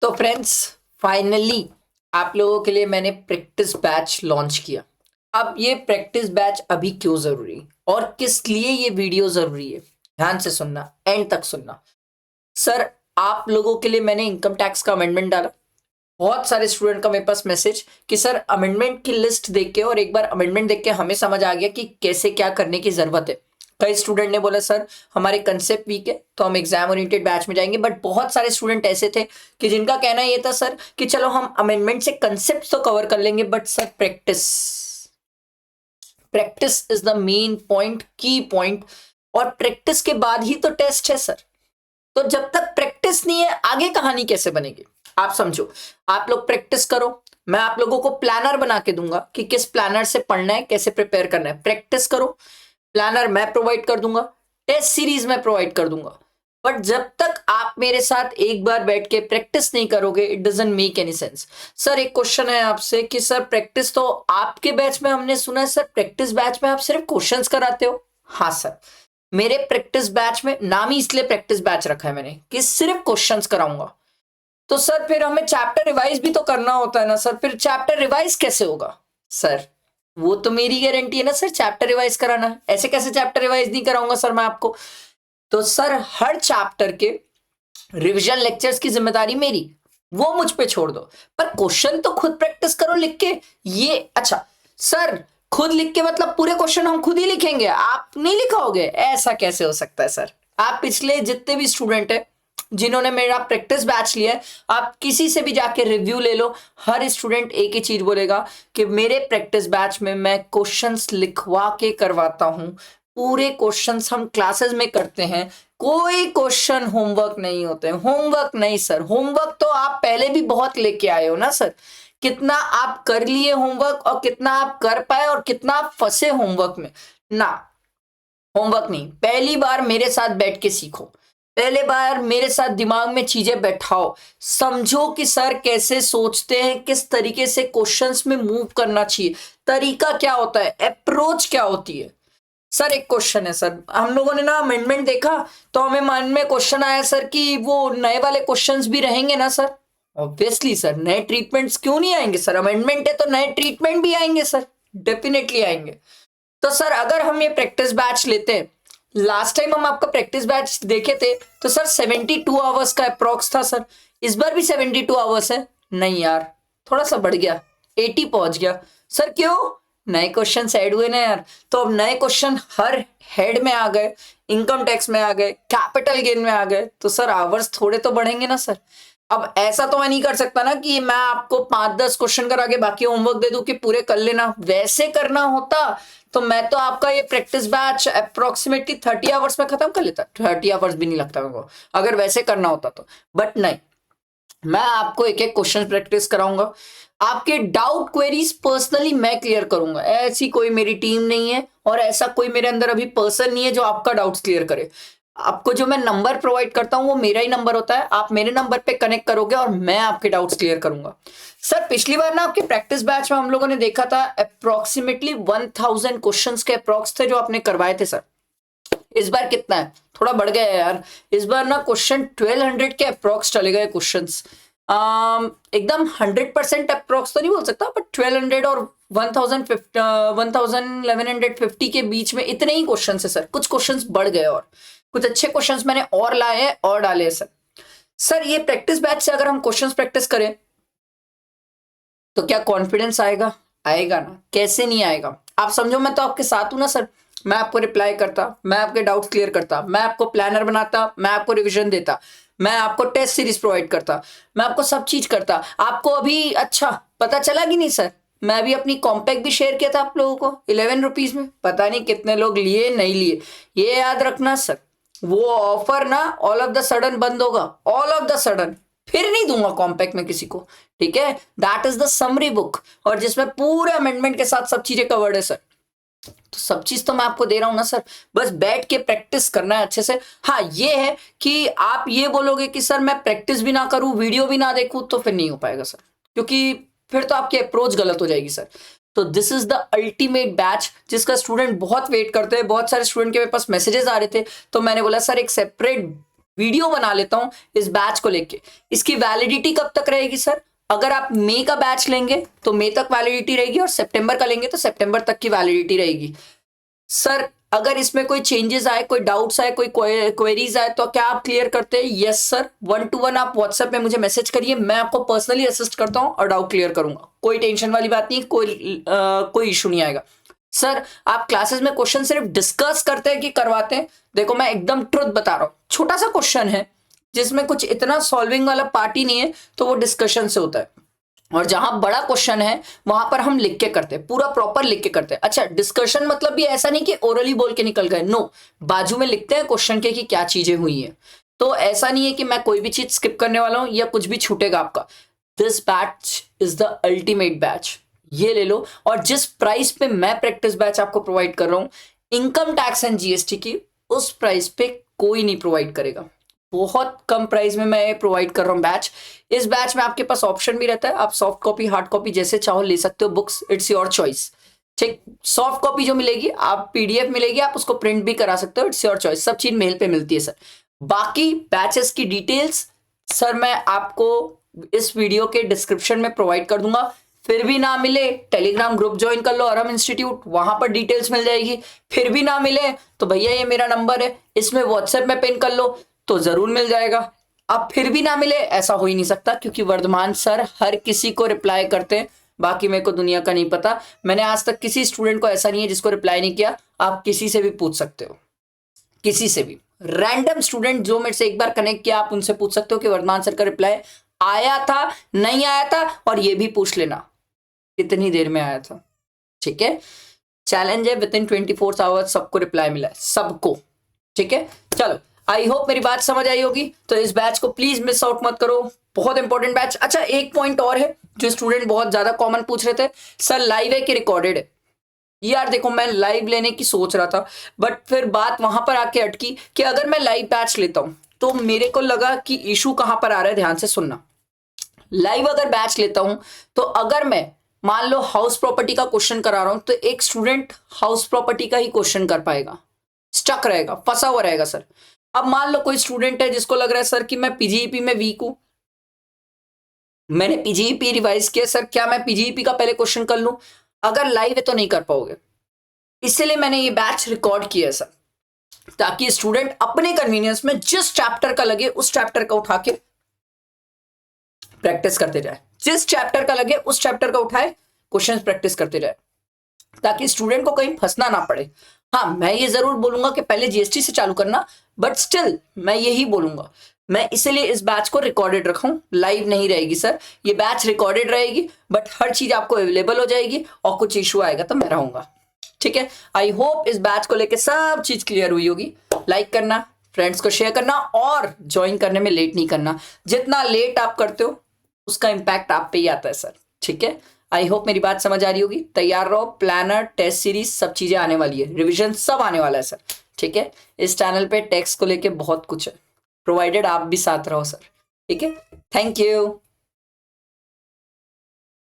तो friends, finally आप लोगों के लिए मैंने प्रैक्टिस बैच लॉन्च किया। अब ये प्रैक्टिस बैच अभी क्यों जरूरी और किस लिए ये वीडियो जरूरी है, ध्यान से सुनना, एंड तक सुनना। सर, आप लोगों के लिए मैंने इनकम टैक्स का अमेंडमेंट डाला। बहुत सारे स्टूडेंट का मेरे पास मैसेज कि सर अमेंडमेंट की लिस्ट देख के और एक बार अमेंडमेंट देख के हमें समझ आ गया कि कैसे क्या करने की जरूरत है। कई स्टूडेंट ने बोला सर हमारे कंसेप्ट वीक है तो हम एग्जाम ओरिएंटेड बैच में जाएंगे, बट बहुत सारे स्टूडेंट ऐसे थे कि जिनका कहना ये था सर कि चलो हम अमेंडमेंट से कंसेप्ट तो कवर कर लेंगे, but sir practice practice is the main point, की पॉइंट। और प्रैक्टिस के बाद ही तो टेस्ट है सर। तो जब तक प्रैक्टिस नहीं है आगे कहानी कैसे बनेगी? आप समझो, आप लोग प्रैक्टिस करो, मैं आप लोगों को प्लानर बना के दूंगा कि किस प्लानर से पढ़ना है, कैसे प्रिपेयर करना है। प्रैक्टिस करो, प्लानर मैं प्रोवाइड कर दूंगा, टेस्ट सीरीज मैं प्रोवाइड कर दूंगा। बट जब तक आप मेरे साथ एक बार बैठ के प्रैक्टिस नहीं करोगे, it doesn't make any sense. Sir एक क्वेश्चन है आपसे कि सर प्रैक्टिस तो आपके बैच में हमने सुना है, सर प्रैक्टिस बैच में आप सिर्फ क्वेश्चंस कराते हो। हाँ सर, मेरे प्रैक्टिस बैच में नाम ही इसलिए प्रैक्टिस बैच रखा है मैंने कि सिर्फ क्वेश्चंस कराऊंगा। तो सर फिर हमें चैप्टर रिवाइज भी तो करना होता है ना सर, फिर चैप्टर रिवाइज कैसे होगा? सर वो तो मेरी गारंटी है ना सर, चैप्टर रिवाइज कराना है। ऐसे कैसे चैप्टर रिवाइज नहीं कराऊंगा सर मैं आपको? तो सर हर चैप्टर के रिवीजन लेक्चर्स की जिम्मेदारी मेरी, वो मुझ पे छोड़ दो, पर क्वेश्चन तो खुद प्रैक्टिस करो लिख के। ये अच्छा सर, खुद लिख के मतलब पूरे क्वेश्चन हम खुद ही लिखेंगे, आप नहीं लिखाओगे? ऐसा कैसे हो सकता है सर? आप पिछले जितने भी स्टूडेंट है जिन्होंने मेरा प्रैक्टिस बैच लिया है, आप किसी से भी जाके रिव्यू ले लो, हर स्टूडेंट एक ही चीज बोलेगा कि मेरे प्रैक्टिस बैच में मैं क्वेश्चंस लिखवा के करवाता हूं। पूरे क्वेश्चंस हम क्लासेस में करते हैं, कोई क्वेश्चन होमवर्क नहीं होते। होमवर्क नहीं सर, होमवर्क तो आप पहले भी बहुत लेके आए हो ना सर। कितना आप कर लिए होमवर्क और कितना आप कर पाए और कितना आप फंसे होमवर्क में ना। होमवर्क नहीं, पहली बार मेरे साथ बैठ के सीखो, पहले बार मेरे साथ दिमाग में चीजें बैठाओ, समझो कि सर कैसे सोचते हैं, किस तरीके से क्वेश्चंस में मूव करना चाहिए, तरीका क्या होता है, अप्रोच क्या होती है। सर एक क्वेश्चन है सर, हम लोगों ने ना अमेंडमेंट देखा तो हमें मन में क्वेश्चन आया सर कि वो नए वाले क्वेश्चंस भी रहेंगे ना सर? ऑब्वियसली सर, नए ट्रीटमेंट्स क्यों नहीं आएंगे सर? अमेंडमेंट है तो नए ट्रीटमेंट भी आएंगे सर, डेफिनेटली आएंगे। तो सर अगर हम ये प्रैक्टिस बैच लेते हैं, लास्ट टाइम हम आपका प्रैक्टिस बैच देखे थे तो सर 72 आवर्स का अप्रोक्स था सर। इस बार भी 72 आवर्स है? नहीं यार, थोड़ा सा बढ़ गया, 80 पहुंच गया। सर क्यों? नए क्वेश्चन ऐड हुए ना यार। तो अब नए क्वेश्चन हर हेड में आ गए, इनकम टैक्स में आ गए, कैपिटल गेन में आ गए, तो सर आवर्स थोड़े तो बढ़ेंगे ना सर। अब ऐसा तो मैं नहीं कर सकता ना कि मैं आपको 5-10 क्वेश्चन करा के बाकी होमवर्क दे दूं कि पूरे कर लेना। वैसे करना होता तो मैं तो आपका ये प्रैक्टिस बैच अप्रोक्सीमेटली 30 आवर्स में खत्म कर लेता। 30 आवर्स भी नहीं लगता मेरे को अगर वैसे करना होता तो। बट नहीं, मैं आपको एक एक क्वेश्चन प्रैक्टिस कराऊंगा, आपके डाउट क्वेरीज पर्सनली मैं क्लियर करूंगा। ऐसी कोई मेरी टीम नहीं है और ऐसा कोई मेरे अंदर अभी पर्सन नहीं है जो आपका डाउट्स क्लियर करे। आपको जो मैं नंबर प्रोवाइड करता हूं वो मेरा ही नंबर होता है, आप मेरे नंबर पे कनेक्ट करोगे और मैं आपके डाउट्स क्लियर करूंगा। सर पिछली बार ना आपके प्रैक्टिस बैच में हम लोगों ने देखा था अप्रोक्सीमेटली 1000 क्वेश्चंस के अप्रोक्स थे जो आपने करवाए थे सर। इस बार कितना है? थोड़ा बढ़ गया है यार। इस बार ना क्वेश्चन 1200 के अप्रोक्स चले गए क्वेश्चंस। एकदम 100% अप्रोक्स तो नहीं बोल सकता, बट 1200 और 1150 के बीच में इतने ही क्वेश्चन है सर। कुछ क्वेश्चंस बढ़ गए और कुछ अच्छे क्वेश्चंस मैंने और लाए हैं और डाले हैं सर। सर ये प्रैक्टिस बैच से अगर हम क्वेश्चंस प्रैक्टिस करें तो क्या कॉन्फिडेंस आएगा? आएगा ना, कैसे नहीं आएगा? आप समझो, मैं तो आपके साथ हूं ना सर। मैं आपको रिप्लाई करता, मैं आपके डाउट्स क्लियर करता, मैं आपको प्लानर बनाता, मैं आपको रिवीजन देता, मैं आपको टेस्ट सीरीज प्रोवाइड करता, मैं आपको सब चीज करता। आपको अभी अच्छा पता चला कि नहीं सर? मैं अभी अपनी कॉम्पैक्ट भी शेयर किया था आप लोगों को 11 रुपीज में, पता नहीं कितने लोग लिए नहीं लिए। ये याद रखना सर, वो ऑफर ना ऑल ऑफ द सडन बंद होगा, ऑल ऑफ द सडन फिर नहीं दूंगा कॉम्पैक्ट में किसी को, ठीक है? That is the summary book, और जिसमें पूरे अमेंडमेंट के साथ सब चीजें कवर्ड है सर। तो सब चीज तो मैं आपको दे रहा हूं ना सर, बस बैठ के प्रैक्टिस करना है अच्छे से। हाँ ये है कि आप ये बोलोगे कि सर मैं प्रैक्टिस भी ना करूं, वीडियो भी ना देखूं, तो फिर नहीं हो पाएगा सर, क्योंकि फिर तो आपकी अप्रोच गलत हो जाएगी सर। तो this is the ultimate batch जिसका स्टूडेंट बहुत वेट करते हैं। बहुत सारे स्टूडेंट के मेरे पास मैसेजेस आ रहे थे, तो मैंने बोला सर एक सेपरेट वीडियो बना लेता हूं इस बैच को लेके। इसकी वैलिडिटी कब तक रहेगी सर? अगर आप मई का बैच लेंगे तो मई तक वैलिडिटी रहेगी, और सितंबर का लेंगे तो सितंबर तक की वैलिडिटी रहेगी। सर अगर इसमें कोई चेंजेस आए, कोई डाउट्स आए, कोई क्वेरीज आए तो क्या आप क्लियर करते हैं? यस सर, 1-to-1 आप व्हाट्सएप में मुझे मैसेज करिए, मैं आपको पर्सनली असिस्ट करता हूं और डाउट क्लियर करूंगा। कोई टेंशन वाली बात नहीं, कोई इशू नहीं आएगा। सर आप क्लासेस में क्वेश्चन सिर्फ डिस्कस करते हैं कि करवाते हैं? देखो मैं एकदम ट्रुथ बता रहा हूं, छोटा सा क्वेश्चन है जिसमें कुछ इतना सॉल्विंग वाला पार्ट ही नहीं है, तो वो डिस्कशन से होता है। और जहां बड़ा क्वेश्चन है वहां पर हम लिख के करते हैं, पूरा प्रॉपर लिख के करते हैं। अच्छा, डिस्कशन मतलब भी ऐसा नहीं कि ओरली बोल के निकल गए, नो, बाजू में लिखते हैं क्वेश्चन के कि क्या चीजें हुई हैं। तो ऐसा नहीं है कि मैं कोई भी चीज स्किप करने वाला हूं या कुछ भी छूटेगा आपका। This batch is the ultimate batch, ये ले लो। और जिस प्राइस पे मैं प्रैक्टिस बैच आपको प्रोवाइड कर रहा हूं, इनकम टैक्स एंड जीएसटी की, उस प्राइस पे कोई नहीं प्रोवाइड करेगा। बहुत कम प्राइस में मैं प्रोवाइड कर रहा हूं बैच। इस बैच में आपके पास ऑप्शन भी रहता है, आप सॉफ्ट कॉपी हार्ड कॉपी जैसे चाहो ले सकते हो, बुक्स इट्स योर चॉइस। ठीक, सॉफ्ट कॉपी जो मिलेगी आप पीडीएफ मिलेगी, आप उसको प्रिंट भी करा सकते हो, इट्स योर चॉइस। सब चीज मेल पे मिलती है सर। बाकी बैचेस की डिटेल्स सर मैं आपको इस वीडियो के डिस्क्रिप्शन में प्रोवाइड कर दूंगा। फिर भी ना मिले, टेलीग्राम ग्रुप ज्वाइन कर लो अरहम इंस्टीट्यूट, वहां पर डिटेल्स मिल जाएगी। फिर भी ना मिले तो भैया ये मेरा नंबर है, इसमें व्हाट्सएप में पिन कर लो तो जरूर मिल जाएगा। अब फिर भी ना मिले, ऐसा हो ही नहीं सकता, क्योंकि वर्धमान सर हर किसी को रिप्लाई करते हैं। बाकी मेरे को दुनिया का नहीं पता, मैंने आज तक किसी स्टूडेंट को ऐसा नहीं है जिसको रिप्लाई नहीं किया। आप किसी से भी पूछ सकते हो, किसी से भी, रैंडम स्टूडेंट जो मेरे से एक बार कनेक्ट किया, आप उनसे पूछ सकते हो कि वर्धमान सर का रिप्लाई आया था, नहीं आया था, और ये भी पूछ लेना कितनी देर में आया था। ठीक है, चैलेंज है, विद इन 24 आवर्स सबको रिप्लाई मिला है, सबको। ठीक है, चलो, आई होप मेरी बात समझ आई होगी। तो इस बैच को प्लीज मिस आउट मत करो, बहुत इंपॉर्टेंट बैच। अच्छा, एक पॉइंट और है जो स्टूडेंट बहुत ज्यादा कॉमन पूछ रहे थे, सर लाइव है कि रिकॉर्डेड है? यार देखो, मैं लाइव लेने की सोच रहा था, बट फिर बात वहां पर आके अटकी कि अगर मैं लाइव बैच लेता हूं तो मेरे को लगा कि इशू कहां पर आ रहा है, ध्यान से सुनना। लाइव अगर बैच लेता हूं तो अगर मैं मान लो हाउस प्रॉपर्टी का क्वेश्चन करा रहा हूं तो एक स्टूडेंट हाउस प्रॉपर्टी का ही क्वेश्चन कर पाएगा, स्टक रहेगा, फंसा हुआ रहेगा सर। अब मान लो कोई स्टूडेंट है जिसको लग रहा है सर कि मैं पीजीईपी में वीक हूं, मैंने पीजीईपी रिवाइज किया, सर क्या मैं पीजीईपी का पहले क्वेश्चन कर लूं? अगर लाइव है तो नहीं कर पाओगे, इसलिए मैंने ये बैच रिकॉर्ड किया है सर, ताकि स्टूडेंट अपने कन्वीनियंस में जिस चैप्टर का लगे उस चैप्टर का उठा के प्रैक्टिस करते जाए, जिस चैप्टर का लगे उस चैप्टर का उठाए क्वेश्चंस प्रैक्टिस करते जाए, ताकि स्टूडेंट को कहीं फंसना ना पड़े। हाँ, मैं ये जरूर बोलूंगा कि पहले जीएसटी से चालू करना, बट स्टिल मैं यही बोलूंगा, मैं इसलिए इस बैच को रिकॉर्डेड रखा हूं, लाइव नहीं रहेगी सर, ये बैच रिकॉर्डेड रहेगी, बट हर चीज आपको अवेलेबल हो जाएगी, और कुछ इशू आएगा तो मैं रहूंगा। ठीक है, आई होप इस बैच को लेकर सब चीज क्लियर हुई होगी। लाइक करना, फ्रेंड्स को शेयर करना, और ज्वाइन करने में लेट नहीं करना। जितना लेट आप करते हो उसका इंपैक्ट आप पे ही आता है सर। ठीक है, आई होप मेरी बात समझ आ रही होगी। तैयार रहो, प्लानर, टेस्ट सीरीज सब चीजें आने वाली है, रिवीजन सब आने वाला है सर। ठीक है, इस चैनल पे टेक्स्ट को लेके बहुत कुछ है, प्रोवाइडेड आप भी साथ रहो सर। ठीक है, थैंक यू।